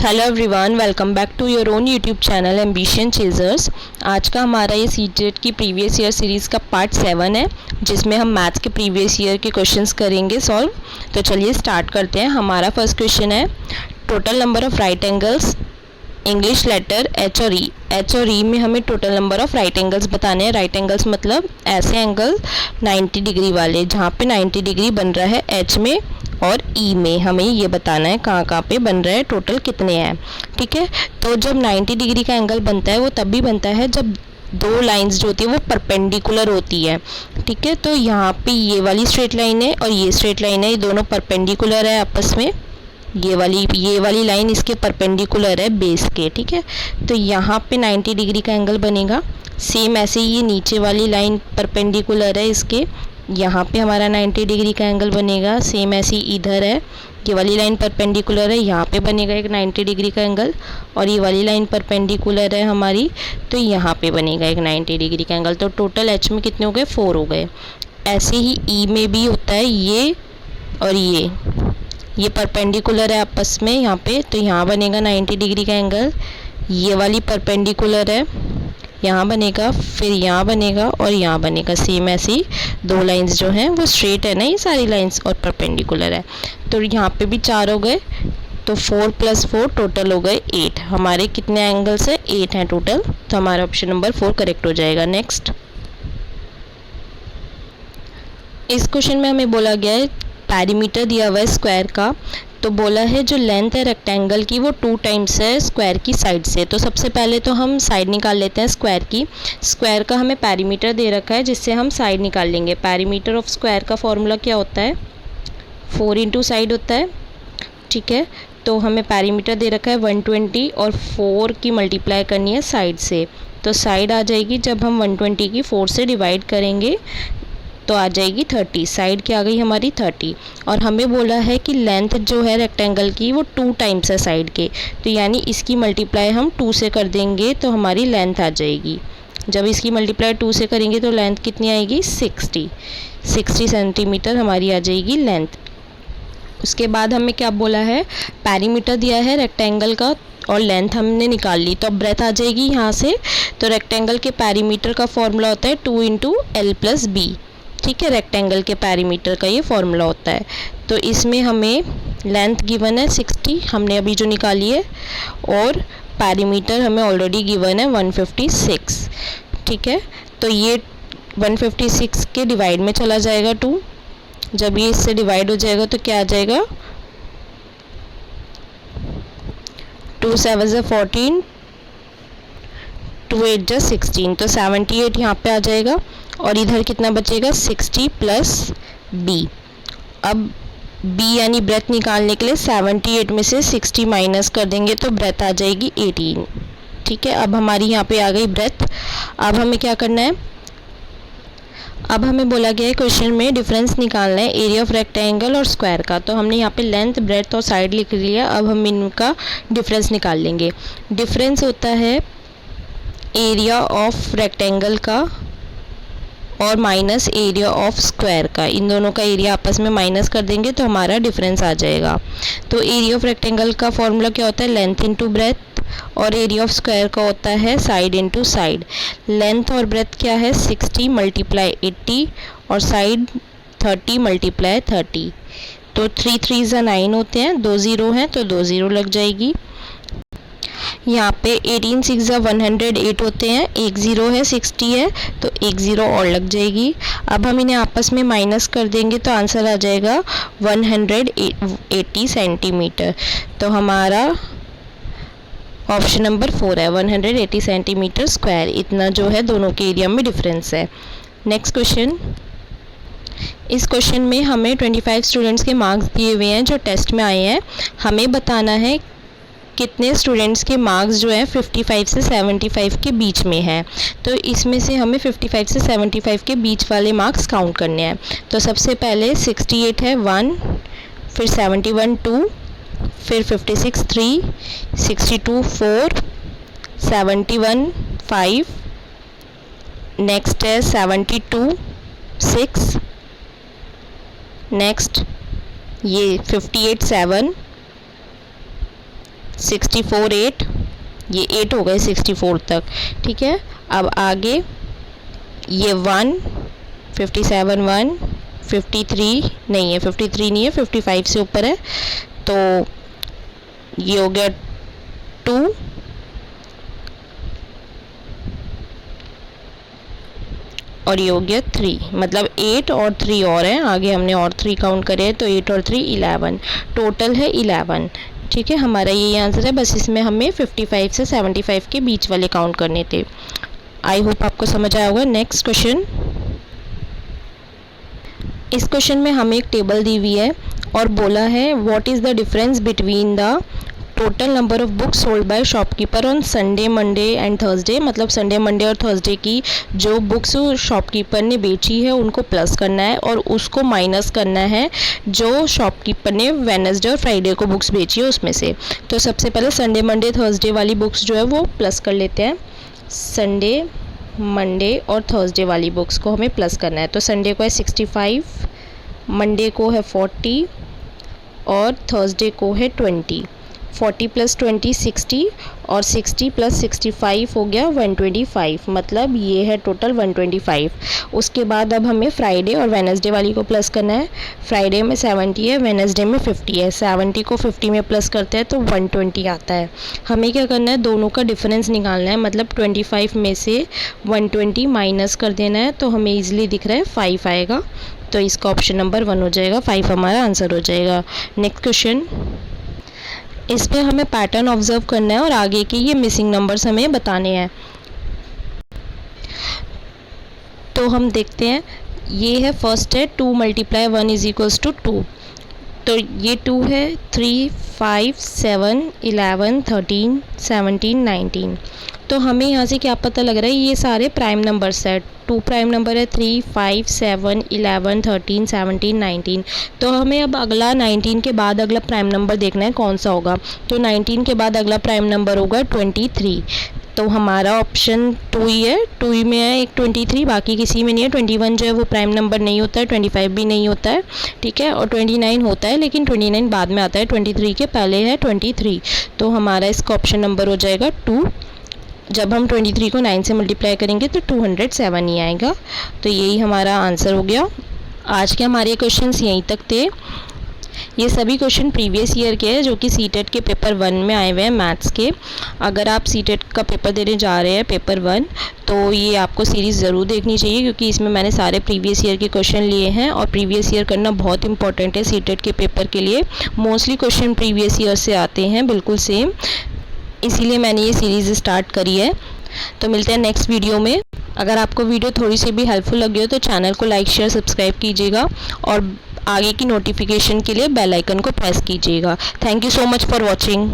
Hello everyone, welcome back to your own YouTube channel Ambition Chasers. आज का हमारा ये सीटेट की प्रीवियस ईयर सीरीज़ का पार्ट 7 है, जिसमें हम मैथ्स के प्रीवियस ईयर के क्वेश्चंस करेंगे सॉल्व। तो चलिए स्टार्ट करते हैं। हमारा फर्स्ट क्वेश्चन है, total number of right angles English letter H और ई। एच और ई में हमें total number of right angles बताने हैं। राइट एंगल्स मतलब ऐसे एंगल 90 डिग्री वाले जहाँ पे 90 डिग्री बन रहा है एच में और ई में। हमें ये बताना है कहाँ कहाँ पे बन रहा है, टोटल कितने हैं। ठीक है, तो जब 90 डिग्री का एंगल बनता है वो तभी बनता है जब दो लाइंस जो होती है वो परपेंडिकुलर होती है। ठीक है, तो यहाँ पे ये वाली स्ट्रेट लाइन है और ये स्ट्रेट लाइन है, ये दोनों परपेंडिकुलर है आपस में। ये वाली लाइन इसके परपेंडिकुलर है बेस के। ठीक है, तो यहाँ पे 90 डिग्री का एंगल बनेगा। सेम ऐसे ही ये नीचे वाली लाइन परपेंडिकुलर है इसके, यहाँ पे हमारा 90 डिग्री का एंगल बनेगा। सेम ऐसे ही इधर है, ये वाली लाइन परपेंडिकुलर है, यहाँ पे बनेगा एक 90 डिग्री का एंगल। और ये वाली लाइन परपेंडिकुलर है हमारी, तो यहाँ पे बनेगा एक 90 डिग्री का एंगल। तो टोटल एच में कितने हो गए, 4 हो गए। ऐसे ही ई में भी होता है, ये और ये परपेंडिकुलर है आपस में यहाँ पे, तो यहाँ बनेगा 90 डिग्री का एंगल। ये वाली परपेंडिकुलर है, यहाँ बनेगा, फिर यहाँ बनेगा और यहाँ बनेगा। सेम ऐसे ही दो लाइंस जो हैं वो स्ट्रेट है ना, ये सारी लाइंस, और परपेंडिकुलर है। तो यहाँ पे भी 4 हो गए, तो 4 + 4 टोटल हो गए 8। हमारे कितने एंगल्स है, 8 हैं टोटल। तो हमारा ऑप्शन नंबर 4 करेक्ट हो जाएगा। नेक्स्ट, इस क्वेश्चन में हमें बोला गया है पैरीमीटर दिया हुआ है स्क्वायर का। तो बोला है जो लेंथ है रेक्टेंगल की वो 2 टाइम्स है स्क्वायर की साइड से। तो सबसे पहले तो हम साइड निकाल लेते हैं स्क्वायर की। स्क्वायर का हमें पैरीमीटर दे रखा है जिससे हम साइड निकाल लेंगे। पैरीमीटर ऑफ स्क्वायर का फॉर्मूला क्या होता है, 4 × साइड होता है। ठीक है, तो हमें पैरीमीटर दे रखा है 120 और 4 की मल्टीप्लाई करनी है साइड से। तो साइड आ जाएगी, जब हम 120 की 4 से डिवाइड करेंगे तो आ जाएगी 30। साइड क्या आ गई हमारी 30। और हमें बोला है कि लेंथ जो है रेक्टेंगल की वो 2 टाइम्स है साइड के, तो यानी इसकी मल्टीप्लाई हम 2 से कर देंगे तो हमारी लेंथ आ जाएगी। जब इसकी मल्टीप्लाई 2 से करेंगे तो लेंथ कितनी आएगी, 60 सेंटीमीटर हमारी आ जाएगी लेंथ। उसके बाद हमें क्या बोला है, पैरीमीटर दिया है रेक्टेंगल का और लेंथ हमने निकाल ली, तो अब ब्रेथ आ जाएगी यहाँ से। तो रेक्टेंगल के पैरीमीटर का फॉर्मूला होता है 2 × L + B। ठीक है, रेक्टेंगल के पैरीमीटर का ये फॉर्मूला होता है। तो इसमें हमें लेंथ गिवन है 60, हमने अभी जो निकाली है, और पैरीमीटर हमें ऑलरेडी गिवन है 156। ठीक है, तो ये 156 के डिवाइड में चला जाएगा 2। जब ये इससे डिवाइड हो जाएगा तो क्या आ जाएगा, 2 × 7 = 14, 2 × 8 = 16, तो 78 यहाँ पे आ जाएगा। और इधर कितना बचेगा, 60 + B। अब B यानी ब्रेथ निकालने के लिए 78 में से 60 माइनस कर देंगे तो ब्रेथ आ जाएगी 18। ठीक है, अब हमारी यहाँ पे आ गई ब्रेथ। अब हमें क्या करना है, अब हमें बोला गया है क्वेश्चन में डिफरेंस निकालना है एरिया ऑफ रेक्टेंगल और स्क्वायर का। तो हमने यहाँ पे लेंथ, ब्रेथ और साइड लिख लिया। अब हम इनका डिफरेंस निकाल लेंगे। डिफरेंस होता है एरिया ऑफ रेक्टेंगल का और माइनस एरिया ऑफ स्क्वायर का। इन दोनों का एरिया आपस में माइनस कर देंगे तो हमारा डिफरेंस आ जाएगा। तो एरिया ऑफ रेक्टेंगल का फॉर्मूला क्या होता है, लेंथ × ब्रेथ, और एरिया ऑफ स्क्वायर का होता है साइड × साइड। लेंथ और ब्रेथ क्या है, 60 × 80 और साइड 30 × 30। तो 3 × 3 = 9 होते हैं, 2 0 हैं तो 2 0 लग जाएगी। यहाँ पे 18 × 6 = 108 होते हैं, 1 0 है, 60 है, तो 1 0 और लग जाएगी। अब हम इन्हें आपस में माइनस कर देंगे तो आंसर आ जाएगा 180 सेंटीमीटर। तो हमारा ऑप्शन नंबर 4 है, 180 सेंटीमीटर स्क्वायर। इतना जो है दोनों के एरिया में डिफरेंस है। नेक्स्ट क्वेश्चन, इस क्वेश्चन में हमें 25 स्टूडेंट्स के मार्क्स दिए हुए हैं जो टेस्ट में आए हैं। हमें बताना है कितने स्टूडेंट्स के मार्क्स जो है 55 से 75 के बीच में है। तो इसमें से हमें 55 से 75 के बीच वाले मार्क्स काउंट करने हैं। तो सबसे पहले 68 है 1, फिर 71 2, फिर 56 3, 62 4, 71 5, नेक्स्ट है 72 6, नेक्स्ट ये 58 7, 64 8, ये 8 हो गए 64 तक, ठीक है। अब आगे ये 1, 57 1, 53 नहीं है, 53 नहीं है, 55 से ऊपर है, तो ये हो गया 2, और ये हो गया 3, मतलब 8 और 3 और हैं, आगे हमने और 3 काउंट करे हैं, तो 8 और 3 11, टोटल है 11, ठीक है। हमारा ये आंसर है, बस इसमें हमें 55 से 75 के बीच वाले काउंट करने थे। आई होप आपको समझ आया होगा। नेक्स्ट क्वेश्चन, इस क्वेश्चन में हमें एक टेबल दी हुई है और बोला है what is the difference between the total number of books sold by shopkeeper on Sunday, Monday and Thursday, मतलब संडे, मंडे और थर्सडे की जो बुक्स शॉपकीपर ने बेची है उनको प्लस करना है और उसको माइनस करना है जो शॉपकीपर ने वेडनेसडे और फ्राइडे को बुक्स बेची है उसमें से। तो सबसे पहले संडे, मंडे, थर्सडे वाली बुक्स जो है वो प्लस कर लेते हैं। संडे, मंडे और थर्सडे वाली बुक्स को हमें प्लस करना है। तो संडे को है 65, मंडे को है 40 और थर्सडे को है 20। 40 + 20 60 और 60 + 65 हो गया 125, मतलब ये है टोटल 125। उसके बाद अब हमें फ्राइडे और वेडनेसडे वाली को प्लस करना है। फ्राइडे में 70 है, वेडनेसडे में 50 है। 70 को 50 में प्लस करते हैं तो 120 आता है। हमें क्या करना है, दोनों का डिफरेंस निकालना है, मतलब 25 में से 120 माइनस कर देना है, तो हमें ईजिली दिख रहा है 5 आएगा, तो इसका ऑप्शन नंबर 1 हो जाएगा, 5 हमारा आंसर हो जाएगा। नेक्स्ट क्वेश्चन, इसमें हमें पैटर्न ऑब्जर्व करना है और आगे के ये मिसिंग नंबर्स हमें बताने हैं। तो हम देखते हैं, ये है फर्स्ट है 2 × 1 = 2, तो ये 2 है, 3 5 7 11 13 17 19। तो हमें यहाँ से क्या पता लग रहा है, ये सारे प्राइम नंबर्स है। 2 प्राइम नंबर है, 3 5 7 11 13 17 19। तो हमें अब अगला 19 के बाद अगला प्राइम नंबर देखना है कौन सा होगा। तो 19 के बाद अगला प्राइम नंबर होगा 23। तो हमारा ऑप्शन 2 ही है, 2 ही में है एक 23, बाकी किसी में नहीं है। 21 जो है वो प्राइम नंबर नहीं होता है, 25 भी नहीं होता है, ठीक है, और 29 होता है, लेकिन 29 बाद में आता है, 23 के पहले है 23। तो हमारा इसका ऑप्शन नंबर हो जाएगा 2। जब हम 23 को 9 से मल्टीप्लाई करेंगे तो 207 ही आएगा। तो यही हमारा आंसर हो गया। आज के हमारे क्वेश्चंस यहीं तक थे। ये सभी क्वेश्चन प्रीवियस ईयर के हैं जो कि सीटेट के पेपर 1 में आए हुए हैं मैथ्स के। अगर आप सीटेट का पेपर देने जा रहे हैं पेपर 1, तो ये आपको सीरीज़ ज़रूर देखनी चाहिए, क्योंकि इसमें मैंने सारे प्रीवियस ईयर के क्वेश्चन लिए हैं और प्रीवियस ईयर करना बहुत इंपॉर्टेंट है सीटेट के पेपर के लिए। मोस्टली क्वेश्चन प्रीवियस ईयर से आते हैं बिल्कुल सेम, इसीलिए मैंने ये सीरीज़ स्टार्ट करी है। तो मिलते हैं नेक्स्ट वीडियो में। अगर आपको वीडियो थोड़ी सी भी हेल्पफुल लगी हो तो चैनल को लाइक शेयर सब्सक्राइब कीजिएगा और आगे की नोटिफिकेशन के लिए बेल आइकन को प्रेस कीजिएगा। Thank you so much for watching.